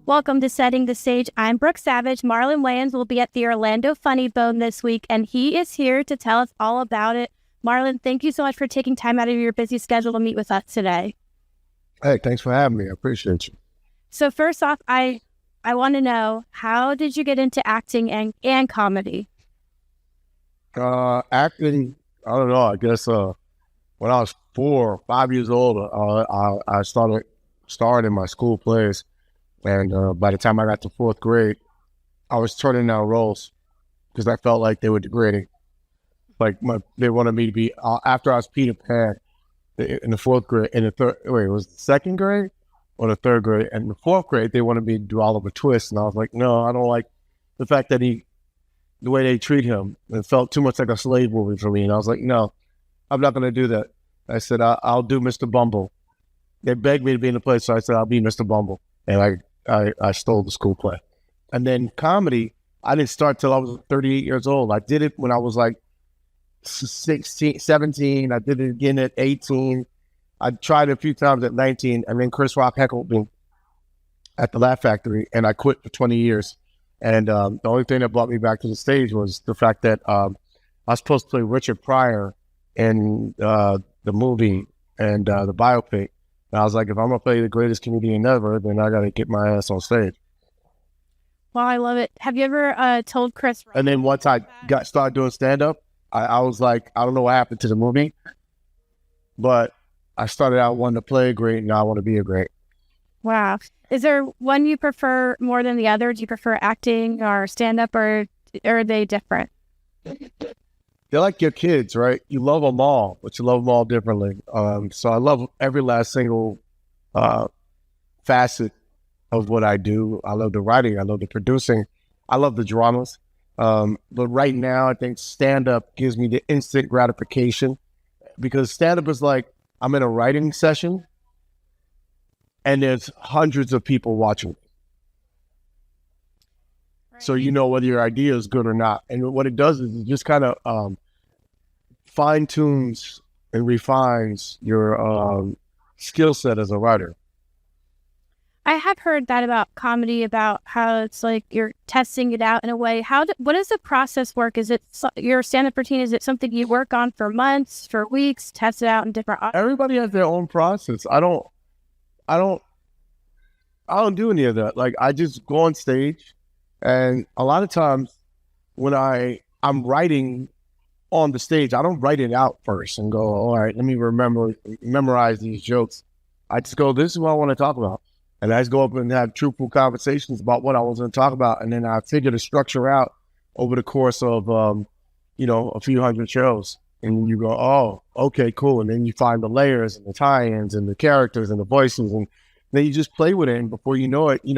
Welcome to Setting the Stage. I'm Brooke Savage. Marlon Wayans will be at the Orlando Funny Bone this week, and he is here to tell us all about it. Marlon, thank you so much for taking time out of your busy schedule to meet with us today. Hey, thanks for having me. I appreciate you. So first off, I want to know, how did you get into acting and comedy? Acting, I don't know. I guess when I was 4 or 5 years old, I started starring in my school plays. And by the time I got to fourth grade, I was turning down roles because I felt like they were degrading. They wanted me to be, after I was Peter Pan in the fourth grade, it was the second grade or the third grade? And in the fourth grade, they wanted me to do Oliver Twist. And I was like, no, I don't like the fact that the way they treat him. It felt too much like a slave movie for me. And I was like, no, I'm not going to do that. I said, I'll do Mr. Bumble. They begged me to be in the play, so I said, I'll be Mr. Bumble. And I stole the school play. And then comedy, I didn't start till I was 38 years old. I did it when I was like 16, 17. I did it again at 18. I tried it a few times at 19. And then Chris Rock heckled me at the Laugh Factory, and I quit for 20 years. And the only thing that brought me back to the stage was the fact that I was supposed to play Richard Pryor in the movie and the biopic. And I was like, if I'm going to play the greatest comedian ever, then I got to get my ass on stage. Well, I love it. Have you ever told Chris? And then once I started doing stand-up, I was like, I don't know what happened to the movie, but I started out wanting to play great, and now I want to be a great. Wow. Is there one you prefer more than the other? Do you prefer acting or stand-up, or are they different? They're like your kids, right? You love them all, but you love them all differently. So I love every last single facet of what I do. I love the writing. I love the producing. I love the dramas. But right now, I think stand-up gives me the instant gratification, because stand-up is like I'm in a writing session and there's hundreds of people watching. Right. So you know whether your idea is good or not. And what it does is it just kind of fine-tunes and refines your skill set as a writer. I have heard that about comedy, about how it's like you're testing it out in a way. What does the process work? Is it your stand-up routine? Is it something you work on for months, for weeks, test it out in different? Everybody has their own process. I don't do any of that. Like, I just go on stage, and a lot of times when I'm writing on the stage, I don't write it out first and go, all right, let me memorize these jokes. I just go, this is what I want to talk about. And I just go up and have truthful conversations about what I was going to talk about. And then I figure the structure out over the course of, a few hundred shows. And you go, oh, okay, cool. And then you find the layers and the tie-ins and the characters and the voices. And then you just play with it. And before you know it, you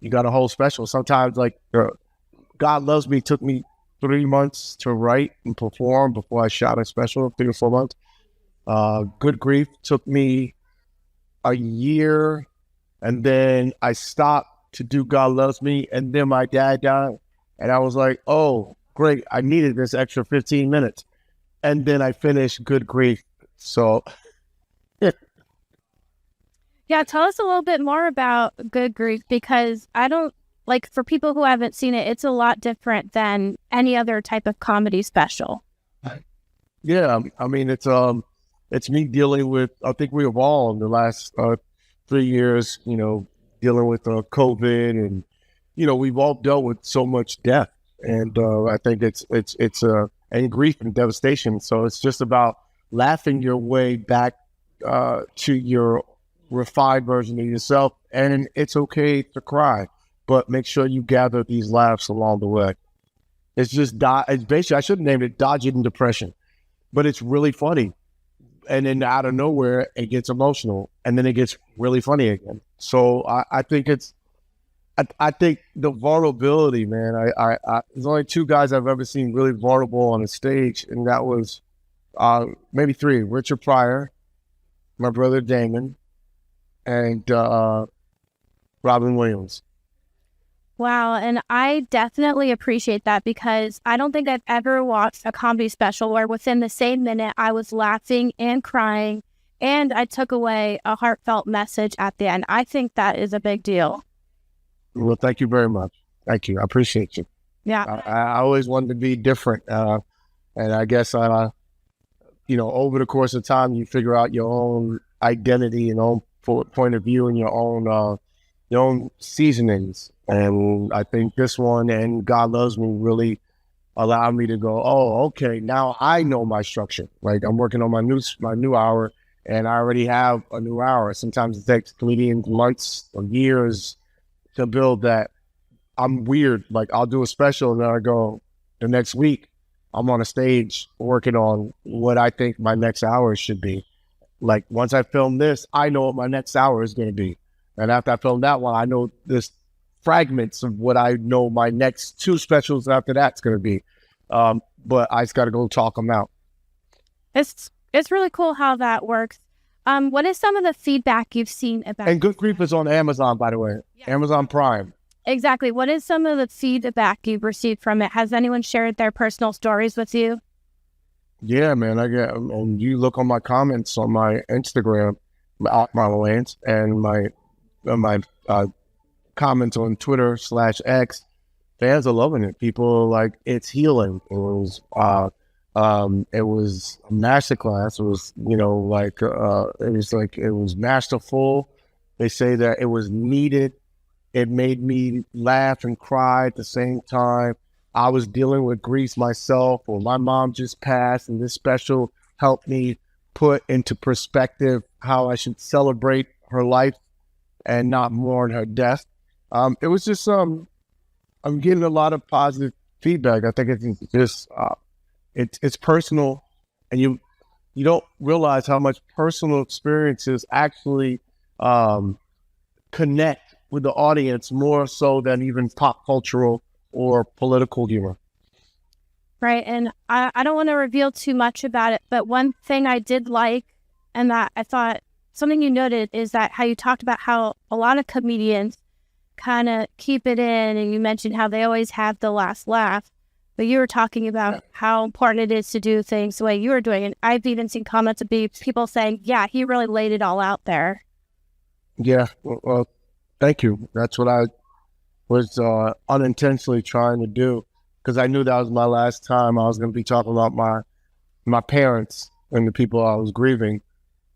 got a whole special. Sometimes, like, God Loves Me took me 3 months to write and perform before I shot a special, 3 or 4 months. Good Grief took me a year. And then I stopped to do God Loves Me, and then my dad died. And I was like, oh, great, I needed this extra 15 minutes. And then I finished Good Grief. So, yeah, tell us a little bit more about Good Grief, because for people who haven't seen it, it's a lot different than any other type of comedy special. Yeah, I mean, it's me dealing with, I think we have all in the last 3 years, dealing with COVID, and, we've all dealt with so much death, and I think it's and grief and devastation. So it's just about laughing your way back to your refined version of yourself. And it's okay to cry, but make sure you gather these laughs along the way. It's just, it's basically, I should have named it Dodging Depression, but it's really funny. And then out of nowhere, it gets emotional, and then it gets really funny again. So I think I think the vulnerability, man. There's only 2 guys I've ever seen really vulnerable on a stage, and that was maybe 3: Richard Pryor, my brother Damon, and Robin Williams. Wow, and I definitely appreciate that, because I don't think I've ever watched a comedy special where within the same minute I was laughing and crying, and I took away a heartfelt message at the end. I think that is a big deal. Well, thank you very much. Thank you. I appreciate you. Yeah. I always wanted to be different. And I guess, over the course of time, you figure out your own identity and own point of view and your own seasonings. And I think this one and God Loves Me really allowed me to go, oh, okay, now I know my structure. Like I'm working on my new hour, and I already have a new hour. Sometimes it takes comedians months or years to build that. I'm weird. Like I'll do a special and then I go the next week, I'm on a stage working on what I think my next hour should be. Like once I film this, I know what my next hour is going to be. And after I film that one, I know this fragments of what I know my next two specials after that's going to be. But I just got to go talk them out. It's really cool how that works. What is some of the feedback you've seen about? And Good Grief is on Amazon, by the way. Yeah. Amazon Prime. Exactly. What is some of the feedback you've received from it? Has anyone shared their personal stories with you? Yeah, man. And you look on my comments on my Instagram, Marlon Wayans, and my comments on Twitter/X. Fans are loving it. People are like, it's healing. It was a masterclass. It was masterful. They say that it was needed. It made me laugh and cry at the same time. I was dealing with grief myself, or my mom just passed, and this special helped me put into perspective how I should celebrate her life and not mourn her death. It was just I'm getting a lot of positive feedback. I think it's just it's personal, and you don't realize how much personal experiences actually connect with the audience more so than even pop cultural or political humor. Right. And I don't want to reveal too much about it, but one thing I did like, and that I thought something you noted, is that how you talked about how a lot of comedians kind of keep it in, and you mentioned how they always have the last laugh, but you were talking about how important it is to do things the way you were doing. And I've even seen comments of people saying, yeah, he really laid it all out there. Yeah. Well, thank you. That's what I was unintentionally trying to do, because I knew that was my last time I was going to be talking about my parents and the people I was grieving.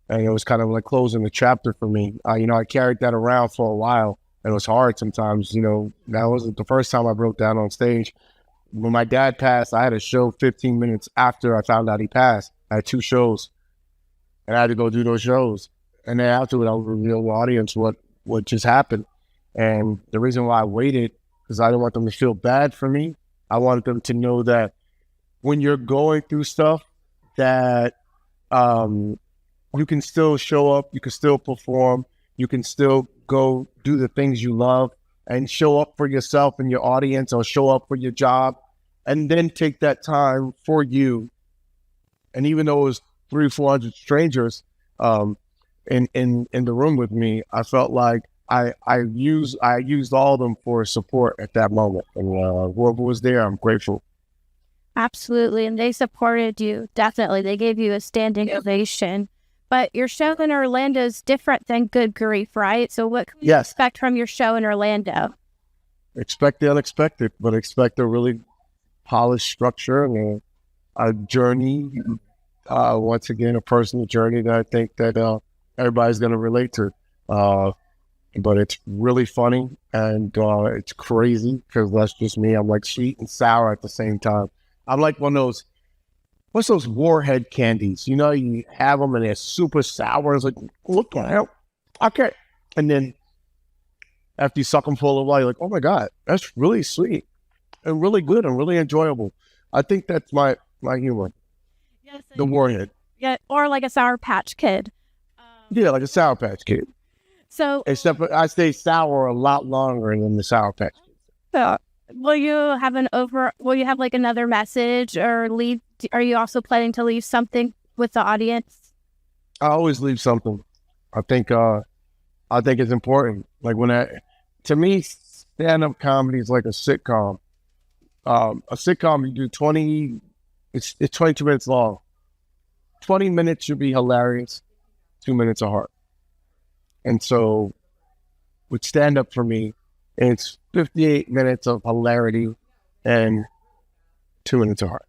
And it was kind of like closing the chapter for me. I carried that around for a while, and it was hard sometimes. That wasn't the first time I broke down on stage. When my dad passed, I had a show 15 minutes after I found out he passed. I had 2 shows, and I had to go do those shows. And then afterward, I would reveal the audience what just happened. And the reason why I waited, because I didn't want them to feel bad for me. I wanted them to know that when you're going through stuff, that you can still show up, you can still perform, you can still go do the things you love and show up for yourself and your audience, or show up for your job, and then take that time for you. And even though it was 300-400 strangers in the room with me, I felt like I used all of them for support at that moment. And whoever was there, I'm grateful. Absolutely. And they supported you. Definitely. They gave you a standing ovation. But your show in Orlando is different than Good Grief, right? So what can we expect from your show in Orlando? Expect the unexpected, but expect a really polished structure and a journey. Once again, a personal journey that I think that everybody's going to relate to. But it's really funny, and it's crazy, because that's just me. I'm like sweet and sour at the same time. I'm like one of those, what's those warhead candies? You have them and they're super sour. It's like, what the hell? Okay. And then after you suck them for a little while, you're like, oh my God, that's really sweet and really good and really enjoyable. I think that's my humor. Yes, the warhead. Yeah, or like a Sour Patch Kid. Yeah, like a Sour Patch Kid. So, except I stay sour a lot longer than the Sour Patch Kid. So, will you have like another message, or leave? Are you also planning to leave something with the audience? I always leave something. I think it's important. Like to me, stand-up comedy is like a sitcom. A sitcom, you do 20, it's 22 minutes long. 20 minutes should be hilarious. 2 minutes are hard. And so with stand-up for me, It's 58 minutes of hilarity and 2 minutes of heart.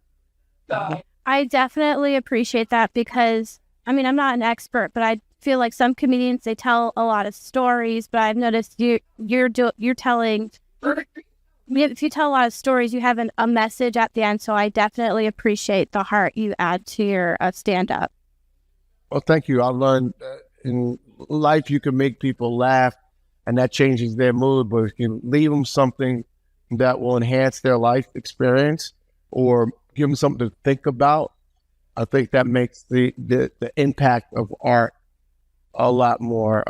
I definitely appreciate that because, I mean, I'm not an expert, but I feel like some comedians, they tell a lot of stories, but I've noticed you're telling, if you tell a lot of stories, you have a message at the end. So I definitely appreciate the heart you add to your stand-up. Well, thank you. I learned in life you can make people laugh and that changes their mood, but if you leave them something that will enhance their life experience or give them something to think about, I think that makes the impact of art a lot more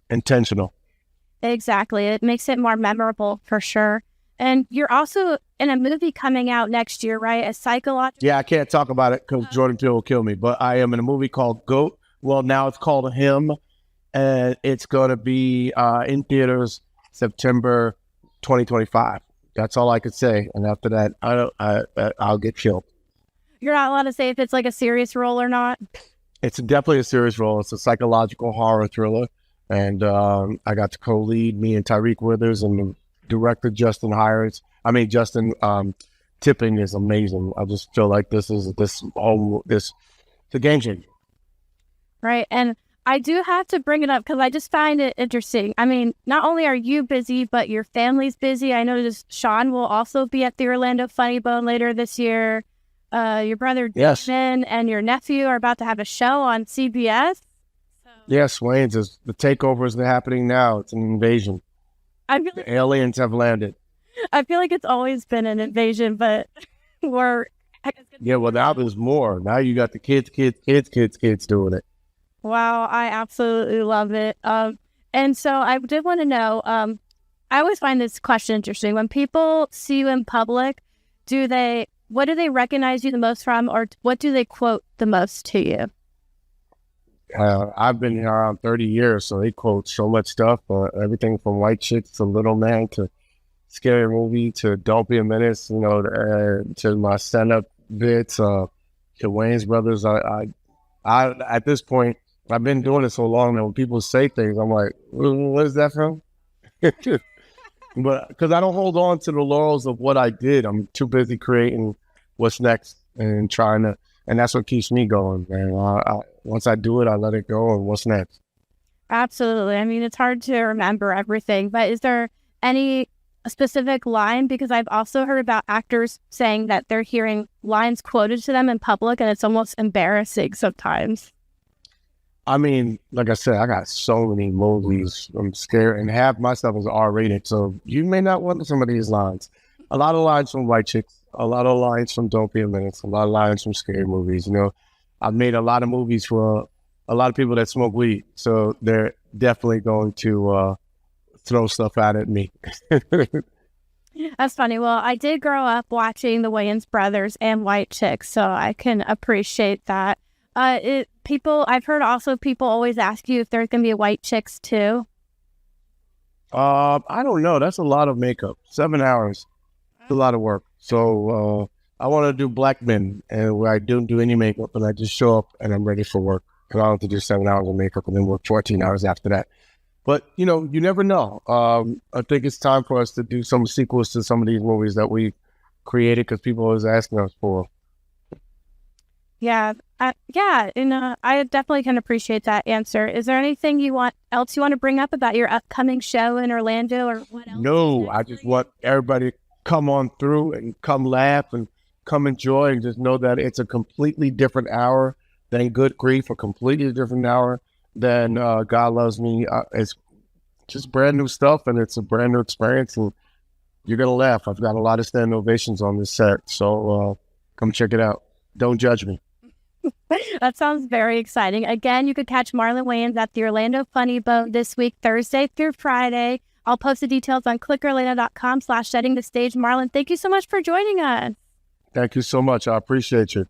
intentional. Exactly. It makes it more memorable for sure. And you're also in a movie coming out next year, right? A psychological. Yeah, I can't talk about it because Jordan Peele will kill me, but I am in a movie called GOAT. Well, now it's called Him, and it's going to be in theaters September 2025. That's all I could say. And after that, I'll get killed. You're not allowed to say if it's like a serious role or not? It's definitely a serious role. It's a psychological horror thriller. And I got to co-lead, me and Tyreek Withers, and the director, Justin Tipping is amazing. I just feel like this is it's a game changer. Right. And I do have to bring it up because I just find it interesting. I mean, not only are you busy, but your family's busy. I noticed Sean will also be at the Orlando Funny Bone later this year. Your brother, Yes. Damon, and your nephew are about to have a show on CBS. Yes, Wayans is the takeovers that are happening now. It's an invasion. The aliens have landed. I feel like it's always been an invasion, but we're well, now there's more. Now you got the kids doing it. Wow, I absolutely love it. And so I did want to know, I always find this question interesting. When people see you in public, what do they recognize you the most from, or what do they quote the most to you? I've been here around 30 years, so they quote so much stuff, everything from White Chicks to Little Man to Scary Movie to Don't Be a Menace, to my stand-up bits, to Wayans Brothers. I at this point, I've been doing it so long that when people say things, I'm like, what is that from? But because I don't hold on to the laurels of what I did, I'm too busy creating what's next and and that's what keeps me going, man. Once I do it, I let it go, and what's next? Absolutely. I mean, it's hard to remember everything, but is there any specific line? Because I've also heard about actors saying that they're hearing lines quoted to them in public, and it's almost embarrassing sometimes. I mean, like I said, I got so many movies. I'm scared, and half my stuff is R-rated, so you may not want some of these lines. A lot of lines from White Chicks, a lot of lines from Don't Be a Menace, a lot of lines from Scary Movies. I've made a lot of movies for a lot of people that smoke weed, so they're definitely going to throw stuff out at me. That's funny. Well, I did grow up watching the Wayans brothers and White Chicks, so I can appreciate that. I've heard also people always ask you if there's going to be a White Chicks too. I don't know. That's a lot of makeup. 7 hours. It's a lot of work. So I want to do Black Men, and where I don't do any makeup, and I just show up and I'm ready for work. And I don't have to do 7 hours of makeup and then work 14 hours after that. But, you never know. I think it's time for us to do some sequels to some of these movies that we created because people always asking us for. Yeah. I definitely can appreciate that answer. Is there anything else you want to bring up about your upcoming show in Orlando, or what else? No, I just want everybody to come on through and come laugh and come enjoy, and just know that it's a completely different hour than Good Grief, a completely different hour than God Loves Me. It's just brand new stuff, and it's a brand new experience, and you're going to laugh. I've got a lot of standing ovations on this set, so come check it out. Don't judge me. That sounds very exciting. Again, you could catch Marlon Wayans at the Orlando Funny Bone this week, Thursday through Friday. I'll post the details on clickorlando.com/setting the stage. Marlon, thank you so much for joining us. Thank you so much. I appreciate you.